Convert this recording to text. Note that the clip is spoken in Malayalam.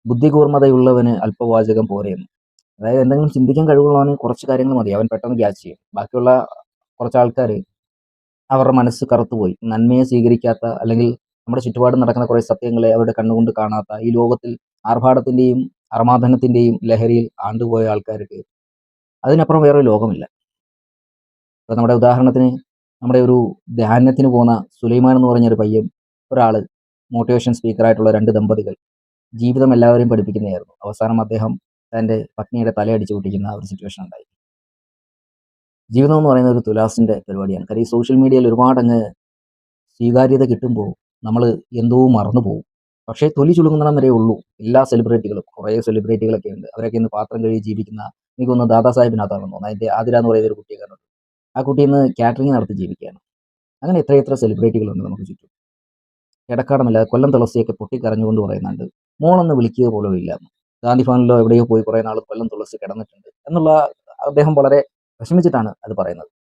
ബുദ്ധികൂർമ്മതയുള്ളവന് അല്പവാചകം പോരെയെന്ന്. അതായത് എന്തെങ്കിലും ചിന്തിക്കാൻ കഴിവുള്ളവന് കുറച്ച് കാര്യങ്ങൾ മതി, അവൻ പെട്ടെന്ന് ക്യാച്ച് ചെയ്യും. ബാക്കിയുള്ള കുറച്ച് ആൾക്കാർ അവരുടെ മനസ്സ് കറുത്തുപോയി, നന്മയെ സ്വീകരിക്കാത്ത, അല്ലെങ്കിൽ നമ്മുടെ ചുറ്റുപാടും നടക്കുന്ന കുറേ സത്യങ്ങളെ അവരുടെ കണ്ണുകൊണ്ട് കാണാത്ത, ഈ ലോകത്തിൽ ആർഭാടത്തിന്റെയും അർമാദനത്തിന്റെയും ലഹരിയിൽ ആണ്ടുപോയ ആൾക്കാർക്ക് അതിനപ്പുറം വേറൊരു ലോകമില്ല. ഇപ്പൊ നമ്മുടെ ഉദാഹരണത്തിന് നമ്മുടെ ഒരു ധ്യാനത്തിന് പോകുന്ന സുലൈമാൻ എന്ന് പറഞ്ഞൊരു പയ്യൻ, ഒരാള് മോട്ടിവേഷൻ സ്പീക്കറായിട്ടുള്ള 2 ദമ്പതികൾ, ജീവിതം എല്ലാവരെയും പഠിപ്പിക്കുന്നതായിരുന്നു. അവസാനം അദ്ദേഹം തൻ്റെ പത്നിയുടെ തലയടിച്ച് പൊട്ടിക്കുന്ന ഒരു സിറ്റുവേഷൻ ഉണ്ടായി. ജീവിതം എന്ന് പറയുന്നത് ഒരു തുലാസിന്റെ പരിപാടിയാണ്. കാര്യം ഈ സോഷ്യൽ മീഡിയയിൽ ഒരുപാട് അങ്ങ് സ്വീകാര്യത കിട്ടുമ്പോൾ നമ്മൾ എന്തോ മറന്നു പോകും. പക്ഷേ തൊലി ചുളുങ്ങുന്നിടം വരെ ഉള്ളൂ. എല്ലാ സെലിബ്രിറ്റികളും, കുറേ സെലിബ്രിറ്റികളൊക്കെ ഉണ്ട്, അവരൊക്കെ ഇന്ന് പാത്രം കഴുകി ജീവിക്കുന്ന, എനിക്ക് തോന്നുന്നു ദാദാ സാഹിബിനകത്താണെന്ന് തോന്നുന്നു, അതിൻ്റെ ആതിര എന്ന് പറയുന്ന ഒരു കുട്ടിയെ കണ്ടു. ആ കുട്ടി ഇന്ന് കാറ്ററിംഗ് നടത്തി ജീവിക്കുകയാണ്. അങ്ങനെ എത്രയെത്ര സെലിബ്രിറ്റികളുണ്ട് നമുക്ക് ചുറ്റും. ഇടക്കാടമില്ല കൊല്ലം തുളസിയൊക്കെ പൊട്ടിക്കരഞ്ഞുകൊണ്ട് പറയുന്നുണ്ട്, മോളൊന്ന് വിളിക്കുക പോലും ഇല്ല, ഗാന്ധി ഭവനിലോ എവിടെയോ പോയി കുറേ നാൾ കൊല്ലം തുളസി കിടന്നിട്ടുണ്ട് എന്നുള്ള, അദ്ദേഹം വളരെ വിഷമിച്ചിട്ടാണ് അത് പറയുന്നത്.